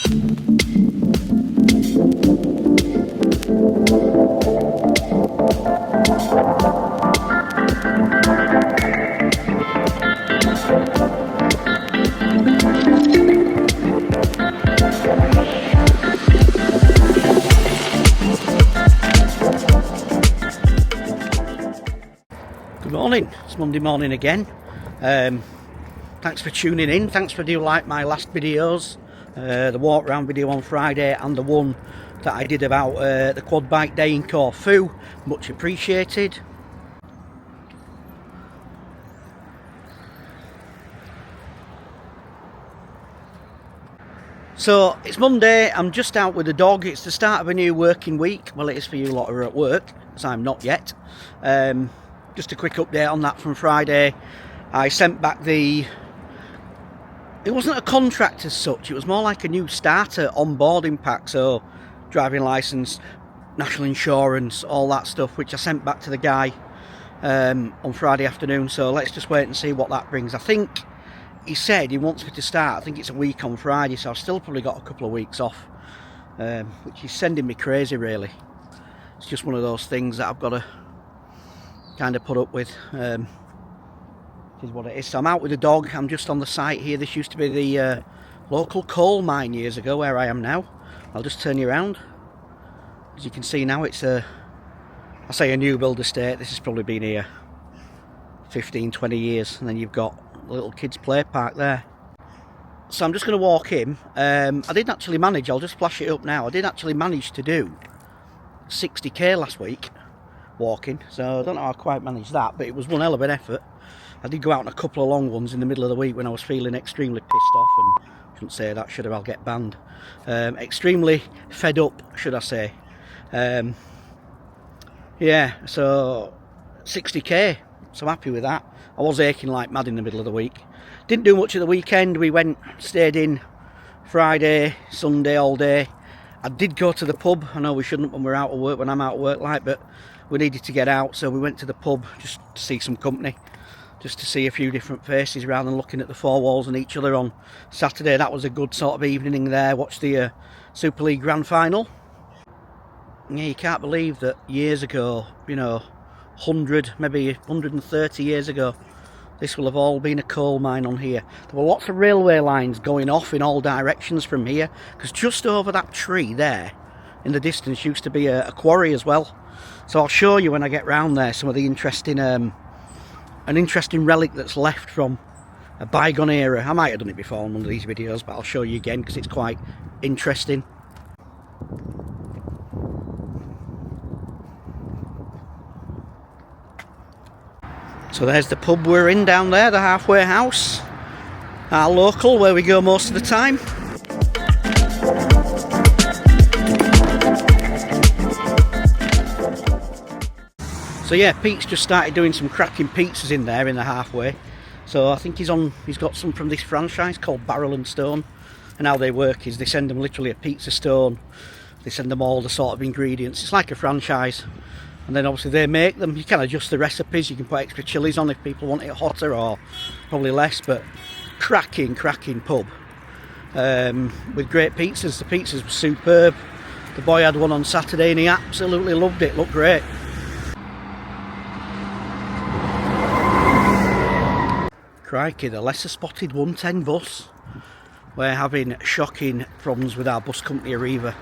Good morning, it's Monday morning again. Thanks for tuning in, thanks for you like my last videos, the walk round video on Friday and the one that I did about the quad bike day in Corfu, much appreciated. So it's Monday, I'm just out with the dog. It's the start of a new working week. Well, it is for you lot who are at work, as I'm not yet. Just a quick update on that from Friday. I sent back it wasn't a contract as such, it was more like a new starter onboarding pack, so driving licence, national insurance, all that stuff, which I sent back to the guy on Friday afternoon. So let's just wait and see what that brings. I think he said he wants me to start, I think it's a week on Friday, so I've still probably got a couple of weeks off, which is sending me crazy really. It's just one of those things that I've got to kind of put up with. Is what it is. So I'm out with the dog, I'm just on the site here. This used to be the local coal mine years ago, where I am now. I'll just turn you around. As you can see now, it's I say a new build estate. This has probably been here 15-20 years, and then you've got a little kids play park there. So I'm just going to walk in. I didn't actually manage, I'll just flash it up now, I did actually manage to do 60k last week walking, so I don't know how I quite managed that, but it was one hell of an effort. I did go out on a couple of long ones in the middle of the week when I was feeling extremely pissed off, and I shouldn't say that, should have, I'll get banned. Extremely fed up, should I say. Yeah, so 60k, so happy with that. I was aching like mad in the middle of the week. Didn't do much at the weekend. We stayed in Friday, Sunday all day. I did go to the pub. I know we shouldn't when we're out of work, when I'm out of work like, but we needed to get out, so we went to the pub just to see some company, just to see a few different faces rather than looking at the four walls and each other on Saturday. That was a good sort of evening there. Watched the Super League Grand Final. Yeah, you can't believe that years ago, you know, 100, maybe 130 years ago, this will have all been a coal mine on here. There were lots of railway lines going off in all directions from here, because just over that tree there in the distance used to be a quarry as well. So I'll show you when I get round there some of the interesting an interesting relic that's left from a bygone era. I might have done it before on one of these videos, but I'll show you again because it's quite interesting. So there's the pub we're in down there, the Halfway House, our local, where we go most of the time. So yeah, Pete's just started doing some cracking pizzas in there in the Halfway. So I think he's got some from this franchise called Barrel and Stone. And how they work is they send them literally a pizza stone. They send them all the sort of ingredients. It's like a franchise. And then obviously they make them. You can adjust the recipes. You can put extra chilies on if people want it hotter or probably less. But cracking pub. With great pizzas. The pizzas were superb. The boy had one on Saturday and he absolutely loved it. Looked great. Crikey, the lesser spotted 110 bus. We're having shocking problems with our bus company Arriva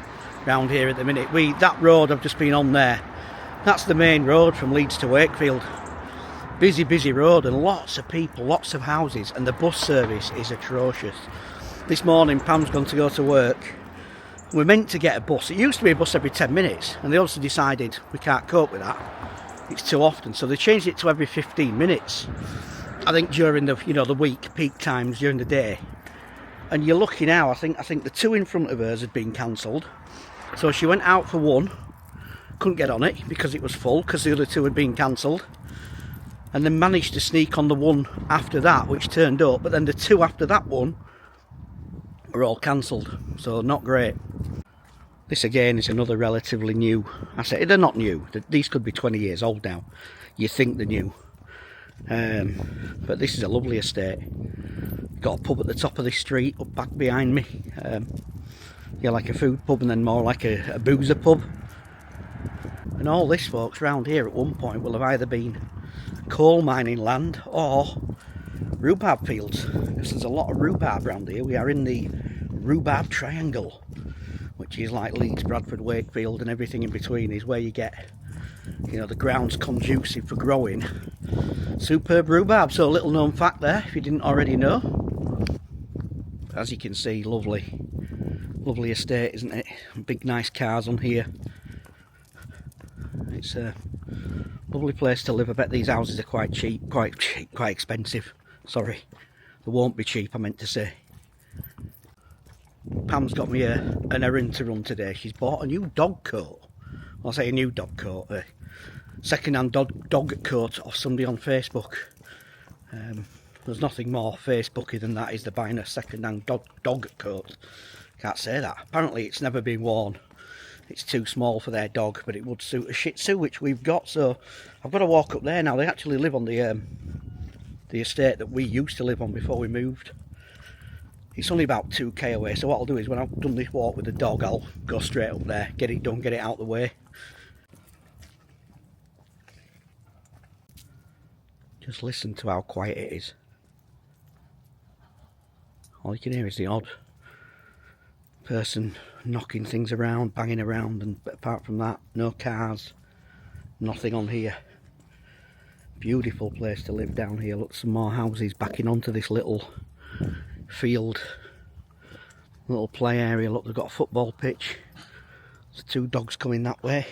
round here at the minute. That road I've just been on there, that's the main road from Leeds to Wakefield. Busy road and lots of people, lots of houses, and the bus service is atrocious. This morning Pam's gone to go to work. We're meant to get a bus. It used to be a bus every 10 minutes and they also decided we can't cope with that. It's too often, so they changed it to every 15 minutes. I think during the week, peak times during the day. And you're lucky now, I think the two in front of hers had been cancelled. So she went out for one, couldn't get on it because it was full, because the other two had been cancelled. And then managed to sneak on the one after that, which turned up, but then the two after that one were all cancelled. So not great. This again is another relatively new asset. They're not new, these could be 20 years old now. You think they're new. But this is a lovely estate. Got a pub at the top of this street up back behind me. Yeah, like a food pub and then more like a boozer pub. And all this, folks, round here at one point will have either been coal mining land or rhubarb fields, because there's a lot of rhubarb around here. We are in the rhubarb triangle, which is like Leeds, Bradford, Wakefield and everything in between, is where you get, you know, the ground's conducive for growing superb rhubarb. So a little known fact there, if you didn't already know. As you can see, lovely estate, isn't it? Big nice cars on here. It's a lovely place to live. I bet these houses are quite expensive. Sorry, they won't be cheap, I meant to say. Pam's got me an errand to run today. She's bought a new dog coat. Well, I say a new dog coat, a second-hand dog coat off somebody on Facebook. There's nothing more Facebooky than that, is they're buying a second-hand dog coat. Can't say that. Apparently it's never been worn. It's too small for their dog, but it would suit a Shih Tzu, which we've got. So I've got to walk up there now. They actually live on the estate that we used to live on before we moved. It's only about 2k away, so what I'll do is when I've done this walk with the dog, I'll go straight up there, get it done, get it out of the way. Just listen to how quiet it is. All you can hear is the odd person knocking things around, banging around, and apart from that, no cars, nothing on here. Beautiful place to live down here. Look, some more houses backing onto this little field, little play area. Look, they've got a football pitch. There's 2 dogs coming that way.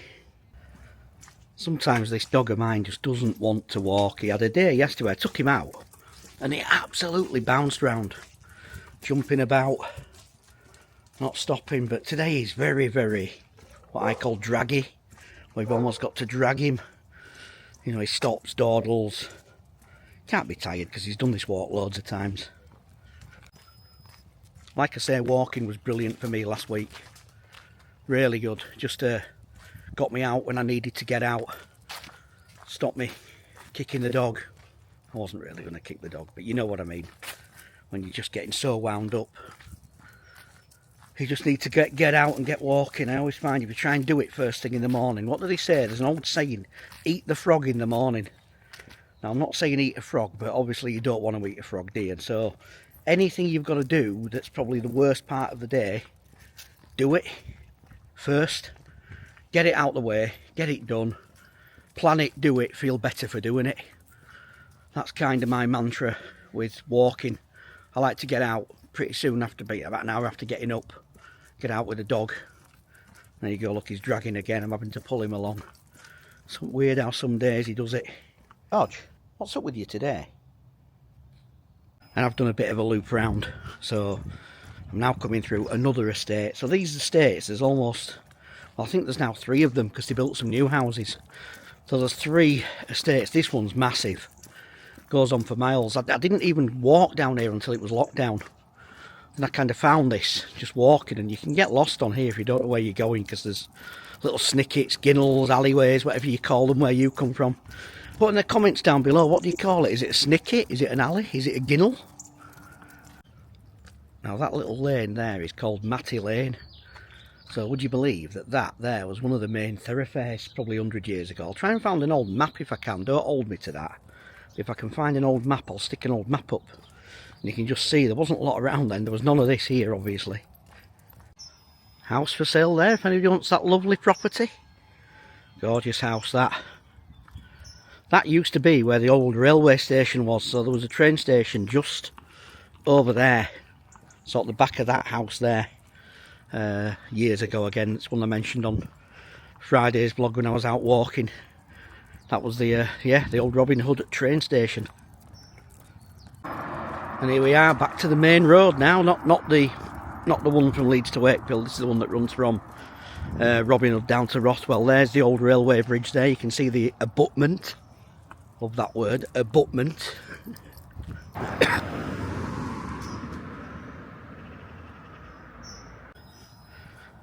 Sometimes this dog of mine just doesn't want to walk. He had a day yesterday, I took him out and he absolutely bounced round, jumping about, not stopping. But today he's very, what I call draggy. We've almost got to drag him. You know, he stops, dawdles. Can't be tired because he's done this walk loads of times. Like I say, walking was brilliant for me last week. Really good. Just got me out when I needed to get out. Stopped me kicking the dog. I wasn't really going to kick the dog, but you know what I mean. When you're just getting so wound up. You just need to get out and get walking. I always find if you try and do it first thing in the morning, what do they say? There's an old saying, eat the frog in the morning. Now, I'm not saying eat a frog, but obviously you don't want to eat a frog, do you? And so anything you've got to do that's probably the worst part of the day, do it first. Get it out the way, get it done. Plan it, do it, feel better for doing it. That's kind of my mantra with walking. I like to get out pretty soon after, about an hour after getting up. Get out with the dog. There you go, look, he's dragging again. I'm having to pull him along. Something weird how some days he does it. Dodge, what's up with you today? And I've done a bit of a loop round, so I'm now coming through another estate. So these estates, there's almost, well, I think there's now 3 of them because they built some new houses. So there's 3 estates. This one's massive. Goes on for miles. I didn't even walk down here until it was locked down. And I kind of found this just walking, and you can get lost on here if you don't know where you're going because there's little snickets, ginnels, alleyways, whatever you call them where you come from. Put in the comments down below, what do you call it? Is it a snicket? Is it an alley? Is it a ginnel? Now that little lane there is called Matty Lane. So would you believe that that there was one of the main thoroughfares probably 100 years ago? I'll try and find an old map if I can. Don't hold me to that. If I can find an old map, I'll stick an old map up. And you can just see there wasn't a lot around then. There was none of this here, obviously. House for sale there, if anybody wants that lovely property. Gorgeous house, that. That used to be where the old railway station was. So there was a train station just over there. Sort of the back of that house there. Years ago again. It's one I mentioned on Friday's vlog when I was out walking. That was the old Robin Hood train station. And here we are, back to the main road now. Not the one from Leeds to Wakefield. This is the one that runs from Robin Hood down to Rothwell. There's the old railway bridge there. You can see the abutment. Love that word, abutment.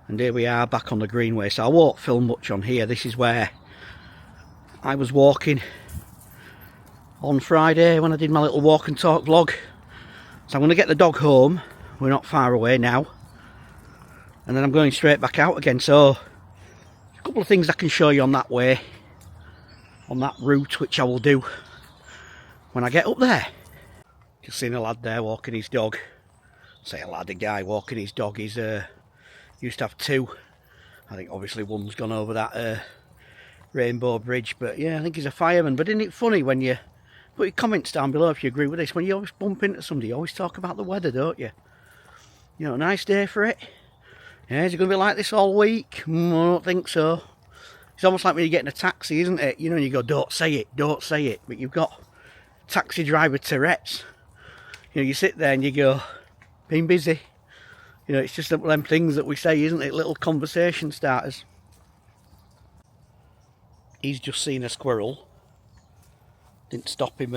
And here we are back on the Greenway. So I won't film much on here. This is where I was walking on Friday when I did my little walk and talk vlog. So I'm going to get the dog home. We're not far away now. and then I'm going straight back out again. So a couple of things I can show you on that way, on that route, which I will do when I get up there. Just seen a lad there walking his dog. Say a lad, a guy walking his dog. He's used to have two. I think obviously one's gone over that Rainbow Bridge, but yeah, I think he's a fireman. But isn't it funny when you put your comments down below if you agree with this? When you always bump into somebody, you always talk about the weather, don't you? You know, nice day for it. Yeah, is it going to be like this all week? I don't think so. It's almost like when you're getting a taxi, isn't it? You know, and you go, don't say it, don't say it. But you've got taxi driver Tourette's. You know, you sit there and you go, been busy. You know, it's just one of them things that we say, isn't it? Little conversation starters. He's just seen a squirrel. Didn't stop him.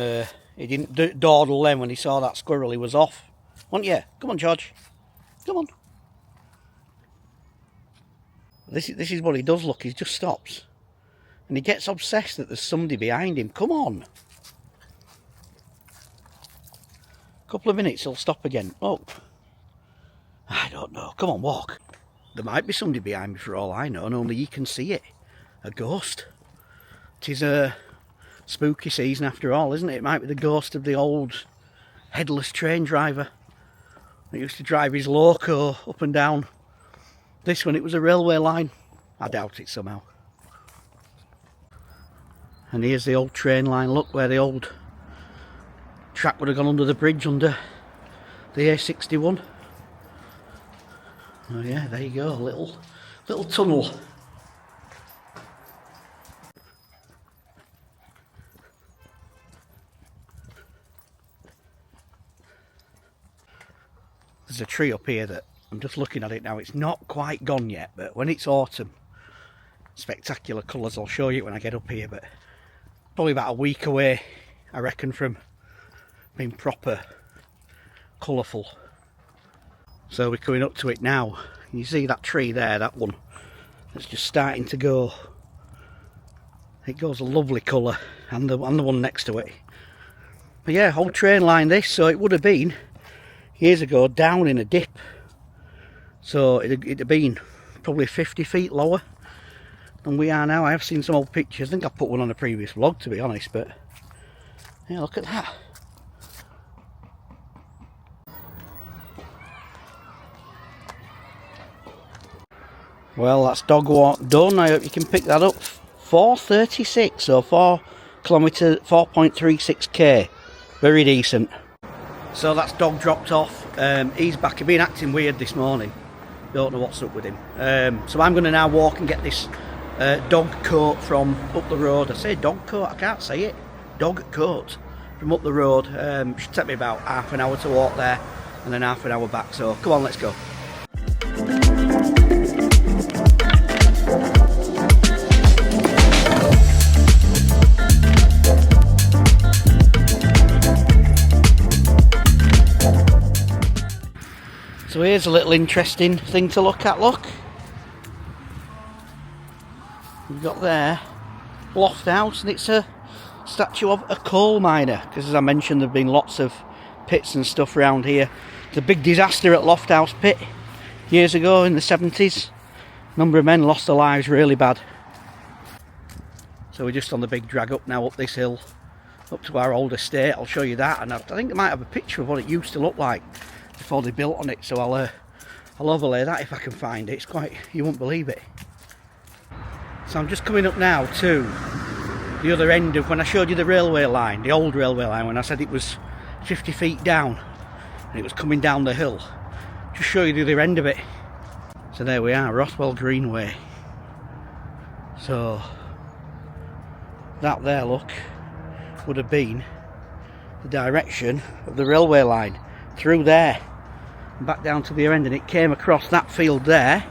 He didn't dawdle then when he saw that squirrel. He was off. Wasn't you? Come on, George. Come on. This is what he does, look. He just stops. And he gets obsessed that there's somebody behind him. Come on. A couple of minutes, he'll stop again. Oh. I don't know. Come on, walk. There might be somebody behind me for all I know, and only you can see it. A ghost. It is a spooky season after all, isn't it? It might be the ghost of the old headless train driver that used to drive his loco up and down this when it was a railway line. I doubt it somehow. And here's the old train line. Look where the old track would have gone under the bridge under the A61. Oh yeah, there you go, little tunnel. There's a tree up here that I'm just looking at it now. It's not quite gone yet, but when it's autumn, spectacular colours. I'll show you when I get up here, but probably about a week away, I reckon, from being proper colourful. So we're coming up to it now. You see that tree there, that one, that's just starting to go. It goes a lovely colour, and the one next to it. But yeah, whole train line this, so it would have been years ago down in a dip. So it'd have been probably 50 feet lower than we are now. I have seen some old pictures. I think I put one on a previous vlog, to be honest, but yeah, look at that. Well, that's dog walk done. I hope you can pick that up. 4:36, so 4 kilometres, 4.36k. Very decent. So that's dog dropped off. He's back. He's been acting weird this morning. Don't know what's up with him. So I'm going to now walk and get this dog coat from up the road. I say dog coat, I can't say it. Dog coat from up the road. Should take me about half an hour to walk there and then half an hour back. So come on, let's go. So here's a little interesting thing to look at, look. We've got there Lofthouse, and it's a statue of a coal miner, because as I mentioned there have been lots of pits and stuff around here. The big disaster at Lofthouse pit years ago in the 70s. A number of men lost their lives really bad. So we're just on the big drag up now, up this hill, up to our old estate. I'll show you that, and I think they might have a picture of what it used to look like before they built on it, so I'll overlay that if I can find it. It's quite, you won't believe it. So I'm just coming up now to the other end of when I showed you the railway line, the old railway line, when I said it was 50 feet down and it was coming down the hill. Just show you the other end of it. So there we are, Rothwell Greenway. So that there, look, would have been the direction of the railway line through there and back down to the other end, and it came across that field there,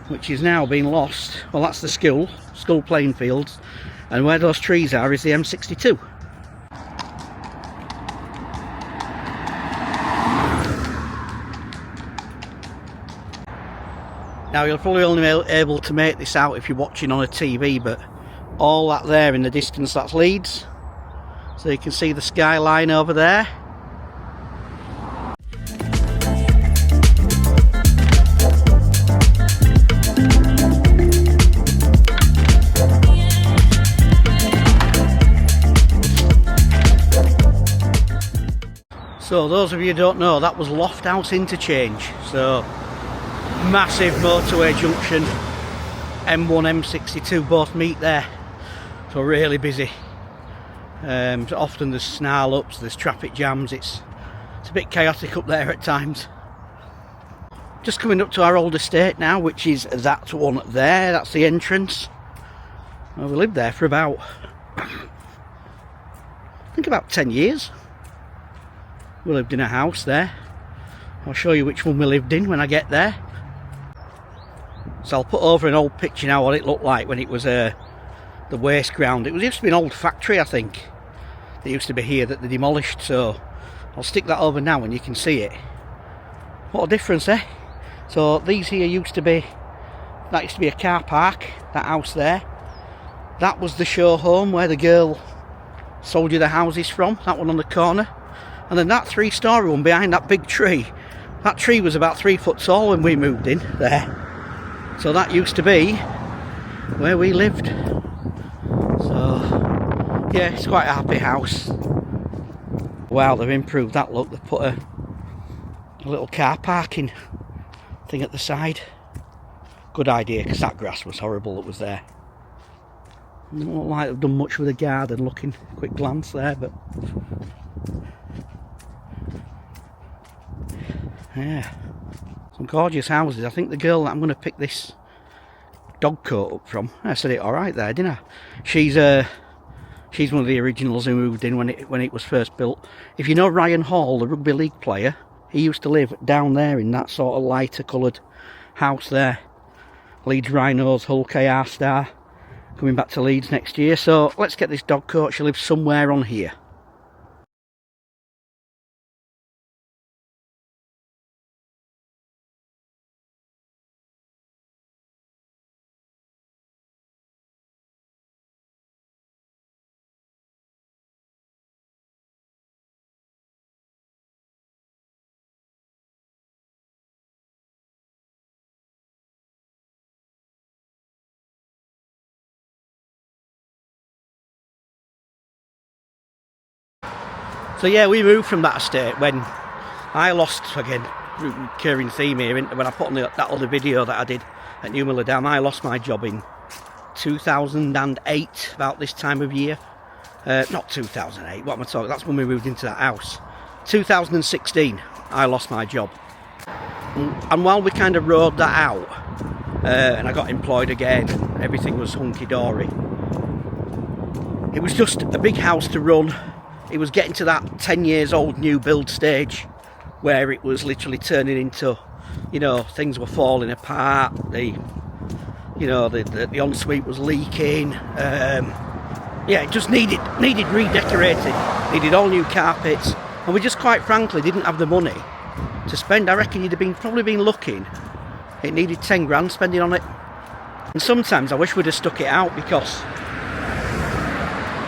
which is now being lost. Well, that's the school playing fields, and where those trees are is the M62. Now you're probably only able to make this out if you're watching on a TV, but all that there in the distance, that's Leeds. So you can see the skyline over there. So those of you who don't know, that was Loft House Interchange. So massive motorway junction, M1, M62 both meet there. So really busy. So often there's snarl ups, there's traffic jams. It's a bit chaotic up there at times. Just coming up to our old estate now, which is that one there. That's the entrance. Well, we lived there for about, I think about 10 years. We lived in a house there. I'll show you which one we lived in when I get there. So I'll put over an old picture now what it looked like when it was the waste ground. It used to be an old factory, I think. That used to be here that they demolished, so I'll stick that over now and you can see it. What a difference, eh? So these here used to be a car park, that house there. That was the show home where the girl sold you the houses from, that one on the corner. And then that 3-story one behind that big tree, that tree was about 3 foot tall when we moved in there. So that used to be where we lived. So yeah, it's quite a happy house. Wow, they've improved that look. They've put a little car parking thing at the side. Good idea, because that grass was horrible that was there. It doesn't look like they've done much with the garden, looking quick glance there, but yeah, some gorgeous houses. I think the girl that I'm going to pick this dog coat up from, I said it alright there, didn't I? She's one of the originals who moved in when it was first built. If you know Ryan Hall, the rugby league player, he used to live down there in that sort of lighter coloured house there. Leeds Rhinos, Hull KR Star, coming back to Leeds next year. So let's get this dog coat. She lives somewhere on here. So yeah, we moved from that estate when I lost, again, recurring theme here, when I put on that other video that I did at New Miller Dam, I lost my job in 2008, about this time of year. Not 2008, what am I talking? That's when we moved into that house. 2016, I lost my job. And while we kind of rode that out, and I got employed again, everything was hunky-dory, it was just a big house to run. It was getting to that 10 years old new build stage where it was literally turning into, you know, things were falling apart. The ensuite was leaking. Yeah, it just needed redecorating. Needed all new carpets, and we just quite frankly didn't have the money to spend. I reckon you'd have probably been looking. It needed 10 grand spending on it, and sometimes I wish we'd have stuck it out because,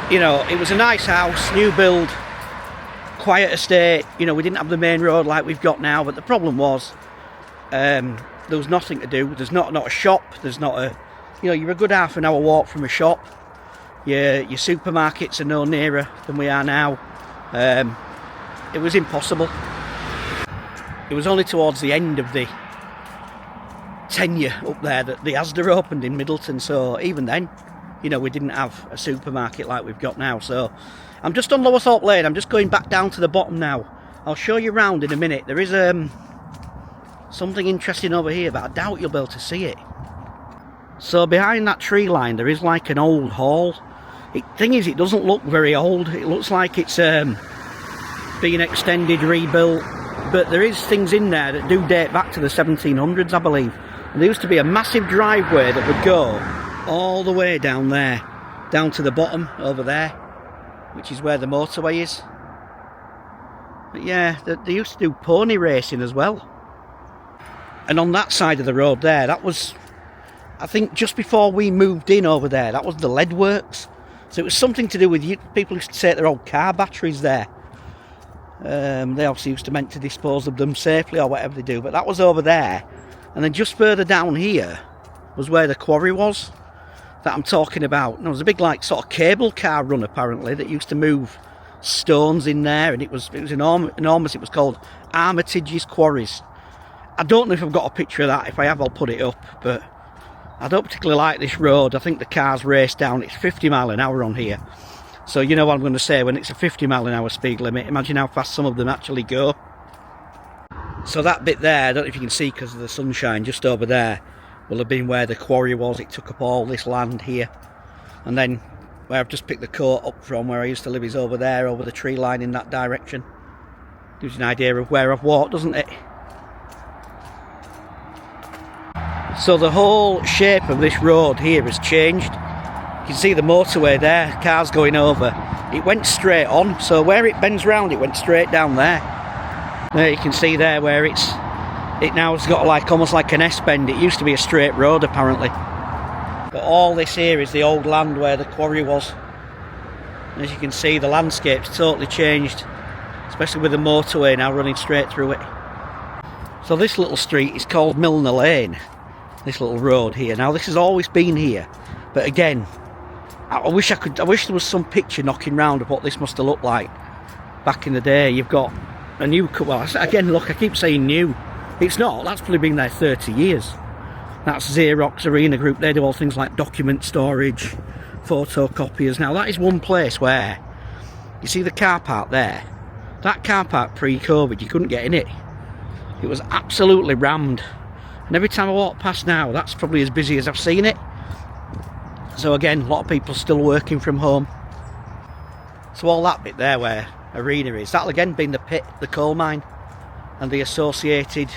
you know, it was a nice house, new build, quiet estate. You know, we didn't have the main road like we've got now, but the problem was there was nothing to do. There's not a shop, there's not a, you know, you're a good half an hour walk from a shop. Your supermarkets are no nearer than we are now. It was impossible. It was only towards the end of the tenure up there that the Asda opened in Middleton, so even then, you know, we didn't have a supermarket like we've got now. So I'm just on Lowerthorpe Lane. I'm just going back down to the bottom now. I'll show you round in a minute. There is something interesting over here, but I doubt you'll be able to see it. So behind that tree line there is like an old hall. Thing is, it doesn't look very old. It looks like it's being extended, rebuilt, but there is things in there that do date back to the 1700s, I believe. And there used to be a massive driveway that would go all the way down there, down to the bottom over there, which is where the motorway is. But yeah, they used to do pony racing as well. And on that side of the road there, that was, I think, just before we moved in over there, that was the lead works. So it was something to do with people used to take their old car batteries there. They obviously used to meant to dispose of them safely or whatever they do, but that was over there. And then just further down here was where the quarry was that I'm talking about. And there was a big, like, sort of cable car run apparently that used to move stones in there, and it was enormous. It was called Armitage's Quarries. I don't know if I've got a picture of that. If I have, I'll put it up, but I don't particularly like this road. I think the cars race down. It's 50 mile an hour on here, so you know what I'm going to say. When it's a 50 mile an hour speed limit, imagine how fast some of them actually go. So that bit there, I don't know if you can see because of the sunshine, just over there will have been where the quarry was. It took up all this land here, and then where I've just picked the coat up from, where I used to live, is over there, over the tree line in that direction. Gives you an idea of where I've walked, doesn't it? So the whole shape of this road here has changed. You can see the motorway there, cars going over. It went straight on, so where it bends round, it went straight down there. There you can see there where it now has got like almost like an S-bend. It used to be a straight road apparently. But all this here is the old land where the quarry was. And as you can see, the landscape's totally changed, especially with the motorway now running straight through it. So this little street is called Milner Lane, this little road here. Now this has always been here, but again, I wish there was some picture knocking round of what this must have looked like back in the day. You've got a new, well again, look, I keep saying new, it's not, that's probably been there 30 years. That's Xerox Arena Group. They do all things like document storage, photocopiers. Now that is one place where, you see the car park there, that car park pre-COVID, you couldn't get in it. It was absolutely rammed, and every time I walk past now, that's probably as busy as I've seen it. So again, a lot of people still working from home. So all that bit there where Arena is, that'll again be the pit, the coal mine, and the associated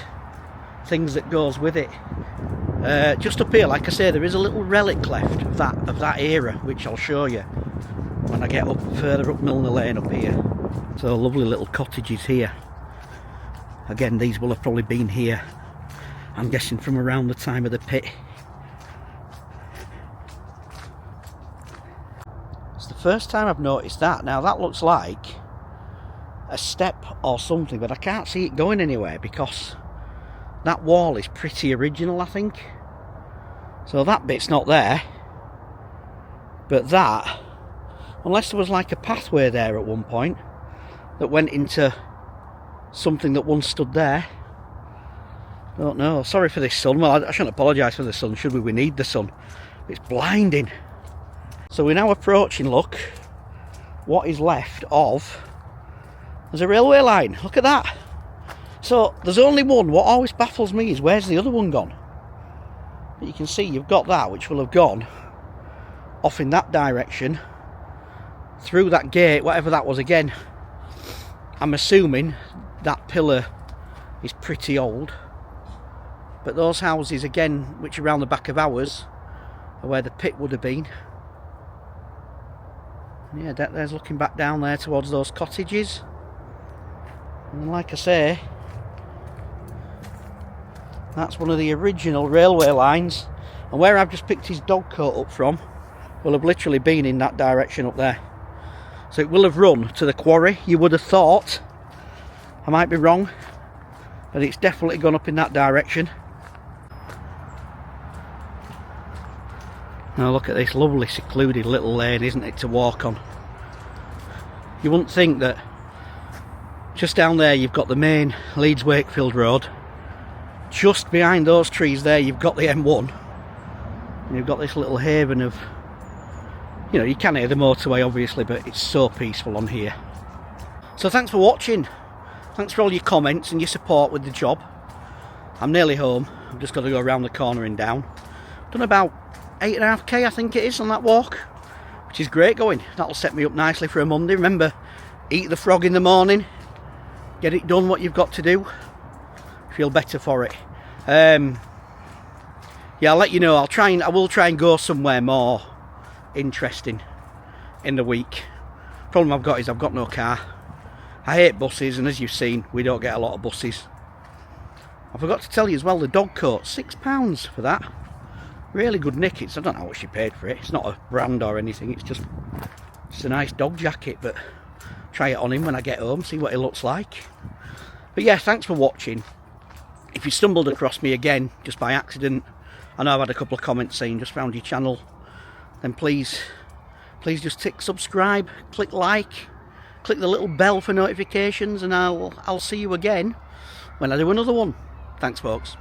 things that goes with it. Just up here, like I say, there is a little relic left of that era, which I'll show you when I get up further up Milner Lane up here. So lovely little cottages here. Again, these will have probably been here, I'm guessing, from around the time of the pit. It's the first time I've noticed that. Now that looks like a step or something, but I can't see it going anywhere because that wall is pretty original, I think. So that bit's not there, but that, unless there was like a pathway there at one point that went into something that once stood there. Don't know. Sorry for this sun. Well, I shouldn't apologise for the sun, should we? We need the sun. It's blinding. So we're now approaching, look, what is left of, there's a railway line. Look at that. So there's only one. What always baffles me is where's the other one gone? But you can see you've got that, which will have gone off in that direction through that gate, whatever that was. Again, I'm assuming that pillar is pretty old, but those houses again, which are around the back of ours, are where the pit would have been. Yeah, there's looking back down there towards those cottages. And like I say, that's one of the original railway lines, and where I've just picked his dog coat up from will have literally been in that direction up there. So it will have run to the quarry, you would have thought. I might be wrong, but it's definitely gone up in that direction. Now look at this lovely secluded little lane, isn't it, to walk on. You wouldn't think that just down there you've got the main Leeds Wakefield Road. Just behind those trees there you've got the M1. And you've got this little haven of, you know, you can hear the motorway obviously, but it's so peaceful on here. So thanks for watching. Thanks for all your comments and your support with the job. I'm nearly home. I've just got to go around the corner and down. Done about 8.5k I think it is on that walk, which is great going. That'll set me up nicely for a Monday. Remember, eat the frog in the morning, get it done what you've got to do, feel better for it. Yeah, I'll let you know. I will try and go somewhere more interesting in the week. Problem I've got is I've got no car. I hate buses, and as you've seen, we don't get a lot of buses. I forgot to tell you as well, the dog coat, £6 for that. Really good nick. I don't know what she paid for it. It's not a brand or anything, it's just a nice dog jacket, but try it on him when I get home, see what he looks like. But yeah, thanks for watching. If you stumbled across me again just by accident, I know I've had a couple of comments saying just found your channel, then please just tick subscribe, click like, click the little bell for notifications, and I'll see you again when I do another one. Thanks, folks.